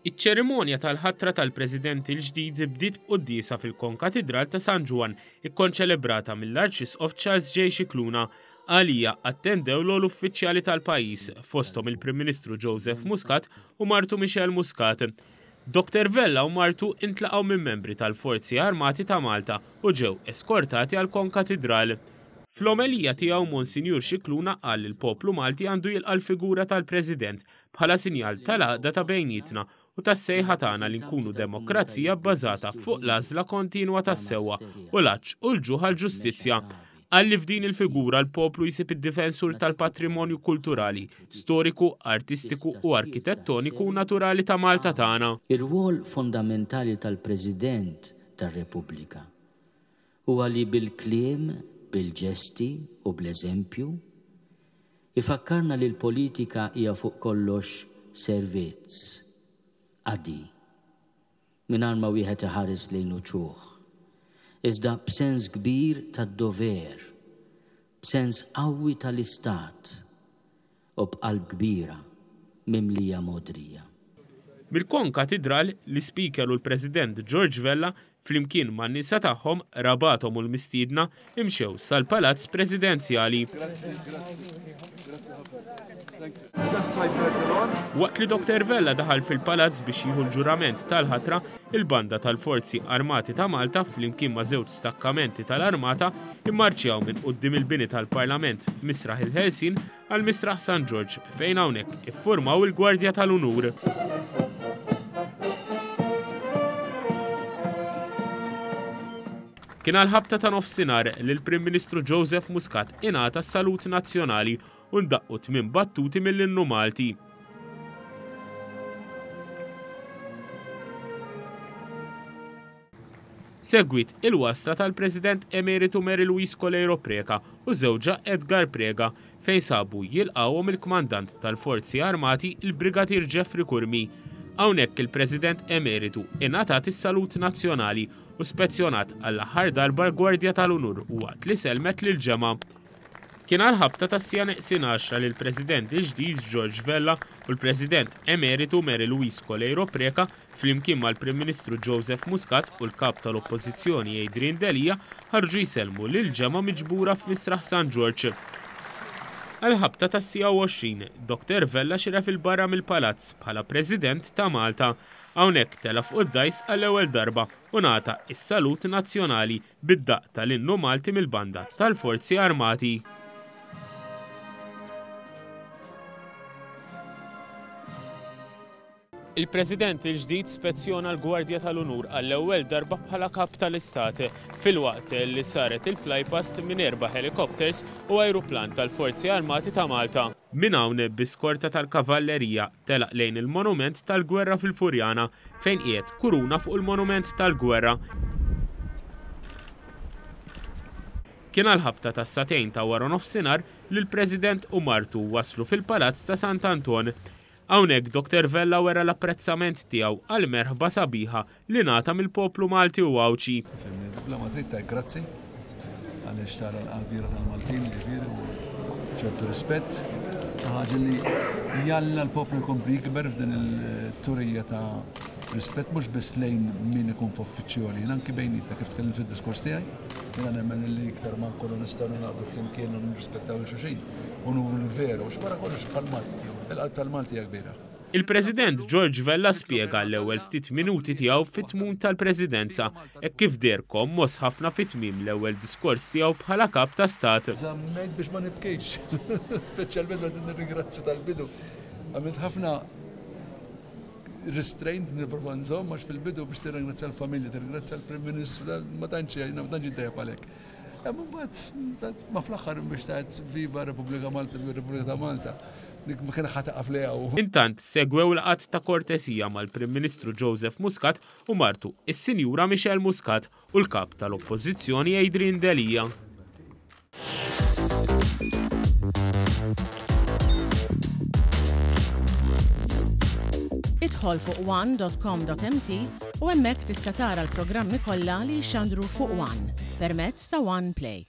Iċ-ċerimonja tal-ħatra tal-President il-ġdid bdiet b'qudiesa fil-Konkatedral ta' San Ġwan ikkonċelebrata mill-Arċisqof Charles J. Scicluna. Għalija attendew l-uffiċjali tal-pajjiż fosthom il-Prim Ministru Joseph Muscat u martu Michel Muscat. Dr. Vella u martu intlaqgħu minn membri tal-Forzi Armati ta' Malta u ġew eskortati għall-Konkatedral. Fl-omelija tiegħu Monsinjur Scicluna qal li l-poplu Malti għandu jilqa' l-figura tal-President bħala sinjal tal-għaqda ta' bejnietna u tas-sejħa tagħna li nkunu demokrazija bbażata fuq l-għażla kontinwa tas-sewwa u l-għaġġ u l-ġuħ għall-ġustizzja. Qal li f'din il-figura l-poplu jsib id-difensur tal-patrimonju kulturali, storiku, artistiku u arkitettoniku u naturali ta' Malta tagħna. Ir-rwol fondamentali tal-President tar-Repubblika huwa li bil-kliem, bil-ġesti u bl-eżempju ifakkarna li l-politika hija fuq kollox servizz, għadi, mingħajr ma wieħed iħares lejn uċuħ. Iżda b'sens kbir tad-dover, b'sens qawwi tal-istat u b'qalb kbira mimlija modrija. Mill-Konkatedral l-Speaker u l-President George Vella flimkien man nisa tagħhom rabathom u l-mistiedna imxew sal-Palazz Presidenzjali. Waqt li Dr. Vella daħal fil-palazz biex jieħu l-ġurament tal-ħatra, il-banda tal-Forzi Armati ta' Malta flimkien ma' żewġ stakkamenti tal-Armata immarċjaw minn quddiem il-bini tal-Parlament f'Misraħ il-Ħelsin għal Misraħ San George fejn hawnhekk iffurmaw il-Gwardja tal-Unur. Kien għal-ħabta ta' nofsinhar li l-Prim Ministru Joseph Muscat ingħata s-salut nazzjonali u ndaqqu 8 battuti mill-innu Malti. Segwit il-wasla tal-President Emeritu Mary Louise Colero Preka u żewġa Edgar Prega fejn sabu jilqgħuhom il-Kmandant tal-Forzi Armati il-Brigadier Jeffrey Kurmi. Hawnhekk il-President Emeritu ingħatat is-salut nazzjonali u spezzjonat għall-aħħar darba l-Gwardja tal-Unur u waqt li selmet lil-ġemgħa. Kien għal-ħabta tas-sija neqsin 10 li l-President il-ġdid George Vella u l-President Emeritu Mary Louise Colero Preka flimkien mal-Prim Ministru Joseph Muscat u l-kap tal-Oppożizzjoni Adrian Delija ħarġu jselmu lil-ġemgħa miġbura f'Misraħ San George. Għal-ħabta tas-sija 20, Dr. Vella xiref il-barra mill-palazz bħala President ta' Malta. Hawnhekk tela fuq id-dajs għall-ewwel darba u ngħata is-salut nazzjonali bid-daqq tal-innu Malti mill-banda tal-Forzi Armati. Il-President il-ġdid spezzjona l-Gwardja tal-Unur għall-ewwel darba bħala kap tal-Istat filwaqt li saret il-flypast minn 4 helikopters u ajruplan tal-Forzi Armati ta' Malta. Minn hawn biskorta tal-kavallerija telaq lejn il-monument tal-gwerra fil-Furjana fejn qiegħed kuruna fuq il-monument tal-gwerra. Kien għal-ħabta tas-satejn ta' wara nofsinhar li l-President u martu waslu fil-Palazz ta' Sant'Anton. Hawnhekk Dr. Vella wera l-apprezzament tiegħu għal merħba sabiħa li ngħata mill-poplu Malti u Awċi. Fil-Madrid ta' grazzi għaliex tara l-qalbira tal-Maltin ġifieri u ċertu rispett ħaġa li jalla l-poplu jkompli jikber f'din il-turija ta' rispett mhux biss lejn min ikun f'uffiċjoli, anke bejnietna kif tkellimt fid-diskors tiegħi, jiena nemmen li iktar ma nkunu nistgħu naqblu flimkien u nirrispettaw il-xulxin u nuru l-veru u x'wara kollox bħal-Malti. Il-qalb tal-Malti hija kbira. Il-President George Vella spjega l-ewwel ftit minuti tiegħu fit-tmum tal-Presidenza hekk kif derkom mos ħafna fit-tmiem l-ewwel diskors tiegħu bħala kap ta' stat. Żammejt biex ma nibkejx, speċjalment meta nirringrazzi tal-bidu. Għamilt ħafna restraint nipprova nżomm għax fil-bidu biex tirringrazzja l-familja, tirringrazzja l-Prim Ministru, ma tantx intejjeb għalhekk. Ma fl-axħar biex taħt viva Repubblika Malta, Repubblika ta' Malta, dik ma kien ħataqaf leha. Intant segwew laqgħat ta' kortesija mal-Prim Ministru Joseph Muscat u martu is-Sinjura Michel Muscat u l-kap tal-Oppożizzjoni Adrian Delija. Idħol fuq one.com.mt u hemmhekk tista' tara l-programmi kollha li jxandru fuq One permezz ta' One Play.